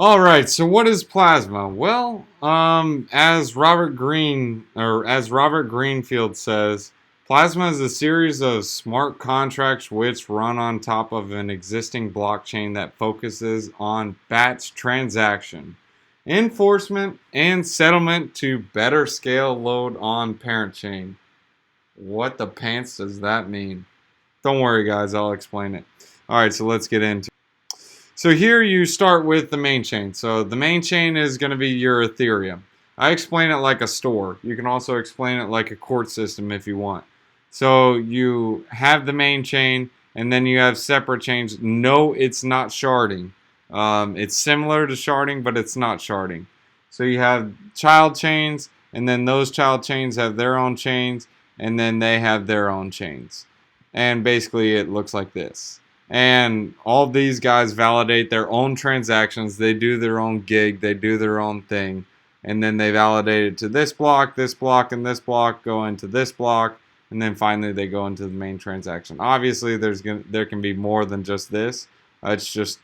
All right, so what is plasma? Well, as Robert Greenfield says, plasma is a series of smart contracts which run on top of an existing blockchain that focuses on batch transaction, enforcement, and settlement to better scale load on parent chain. What the pants does that mean? Don't worry, guys, I'll explain it. All right, so let's get into it. So here you start with the main chain. So the main chain is going to be your Ethereum. I explain it like a store. You can also explain it like a court system if you want. So you have the main chain, and then you have separate chains. No, it's not sharding. It's similar to sharding, but it's not sharding. So you have child chains, and then those child chains have their own chains, and then they have their own chains. And basically it looks like this. And all these guys validate their own transactions. They do their own gig. They do their own thing. And then they validate it to this block, and this block go into this block. And then finally they go into the main transaction. Obviously, there can be more than just this. It's just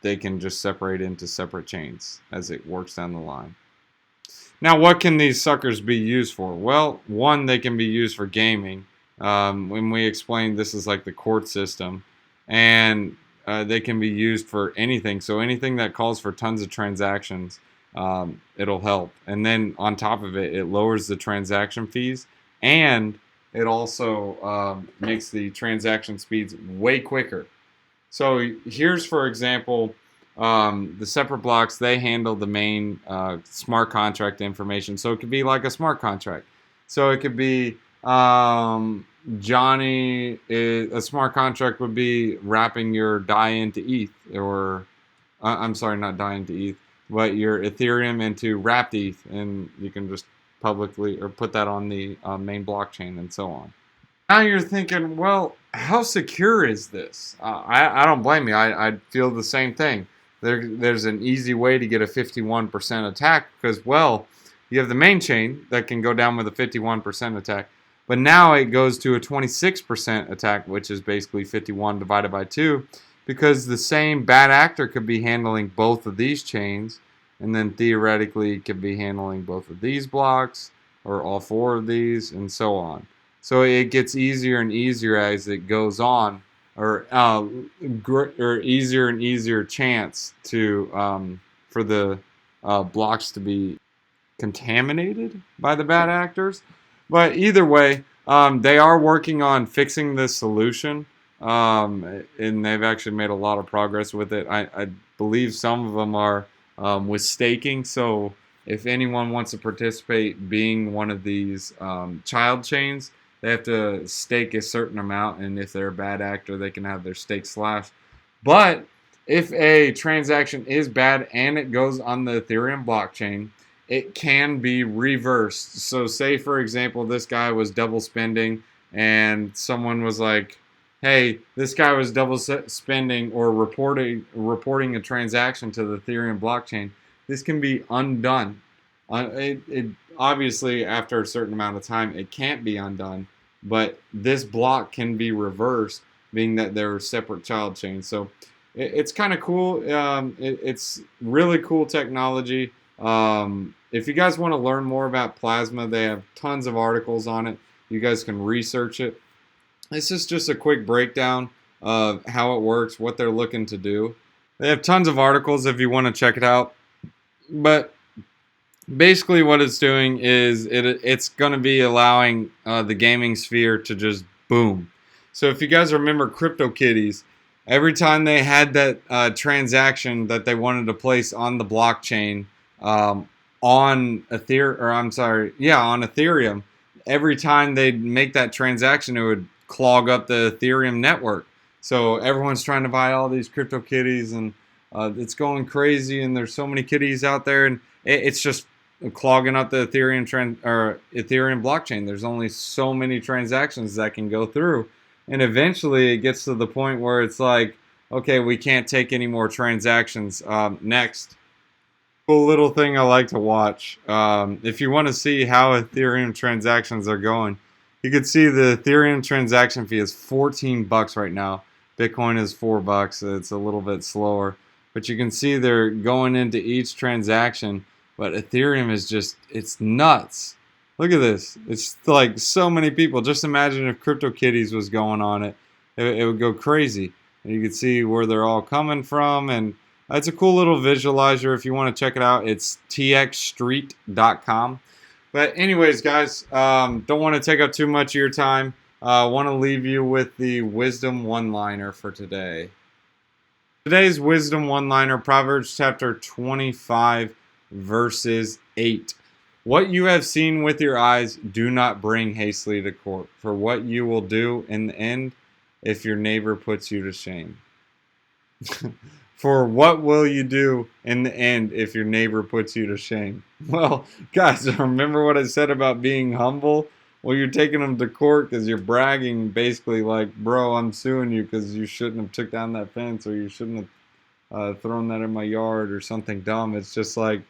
they can just separate into separate chains as it works down the line. Now, what can these suckers be used for? Well, one, they can be used for gaming. When we explained this is like the court system. And they can be used for anything. So anything that calls for tons of transactions, it'll help. And then on top of it, it lowers the transaction fees, and it also makes the transaction speeds way quicker. So here's, for example, the separate blocks. They handle the main smart contract information. So it could be like a smart contract. So it could be Johnny, a smart contract would be wrapping your DAI into ETH, or I'm sorry, not DAI into ETH, but your Ethereum into wrapped ETH, and you can just publicly or put that on the main blockchain and so on. Now you're thinking, well, how secure is this? I don't blame you. I feel the same thing. There's an easy way to get a 51% attack because, well, you have the main chain that can go down with a 51% attack. But now it goes to a 26% attack, which is basically 51 divided by 2, because the same bad actor could be handling both of these chains, and then theoretically could be handling both of these blocks, or all 4 of these, and so on. So it gets easier and easier as it goes on, or easier and easier chance to for the blocks to be contaminated by the bad actors. But either way, they are working on fixing this solution, and they've actually made a lot of progress with it. I believe some of them are with staking. So if anyone wants to participate being one of these child chains, they have to stake a certain amount, and if they're a bad actor, they can have their stake slashed. But if a transaction is bad and it goes on the Ethereum blockchain, it can be reversed. So say, for example, this guy was double spending and someone was like, hey, this guy was double spending or reporting a transaction to the Ethereum blockchain. This can be undone. It obviously, after a certain amount of time, it can't be undone. But this block can be reversed, being that they're separate child chains. So it's kind of cool. It's really cool technology. If you guys want to learn more about Plasma, they have tons of articles on it. You guys can research it. This is just a quick breakdown of how it works, what they're looking to do. They have tons of articles if you want to check it out. But basically what it's doing is it's going to be allowing the gaming sphere to just boom. So if you guys remember CryptoKitties, every time they had that transaction that they wanted to place on the blockchain, on Ethereum, every time they'd make that transaction, it would clog up the Ethereum network. So everyone's trying to buy all these CryptoKitties, and it's going crazy, and there's so many kitties out there, and it's just clogging up the Ethereum blockchain. There's only so many transactions that can go through, and eventually it gets to the point where it's like, okay, we can't take any more transactions. Next. Cool little thing I like to watch. If you want to see how Ethereum transactions are going, you can see the Ethereum transaction fee is $14 right now. Bitcoin is $4. It's a little bit slower. but you can see they're going into each transaction. But Ethereum is just, it's nuts. Look at this. It's like so many people. Just imagine if CryptoKitties was going on it. It would go crazy. And you can see where they're all coming from. And it's a cool little visualizer if you want to check it out. It's txstreet.com. But anyways, guys, don't want to take up too much of your time. I want to leave you with the wisdom one-liner for today. Today's wisdom one-liner, Proverbs chapter 25, verses 8. What you have seen with your eyes, do not bring hastily to court, for what you will do in the end if your neighbor puts you to shame. For what will you do in the end if your neighbor puts you to shame? Well, guys, remember what I said about being humble? Well, you're taking them to court because you're bragging, basically like, bro, I'm suing you because you shouldn't have took down that fence, or you shouldn't have thrown that in my yard, or something dumb. It's just like,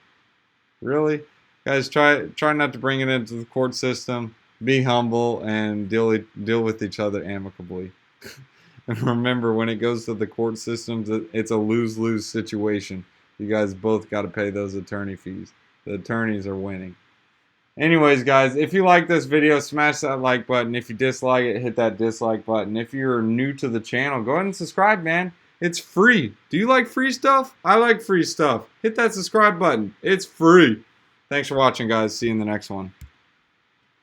really? Guys, try not to bring it into the court system. Be humble and deal with each other amicably. And remember, when it goes to the court systems, it's a lose-lose situation. You guys both got to pay those attorney fees. The attorneys are winning. Anyways, guys, if you like this video, smash that like button. If you dislike it, hit that dislike button. If you're new to the channel, go ahead and subscribe, man. It's free. Do you like free stuff? I like free stuff. Hit that subscribe button. It's free. Thanks for watching, guys. See you in the next one.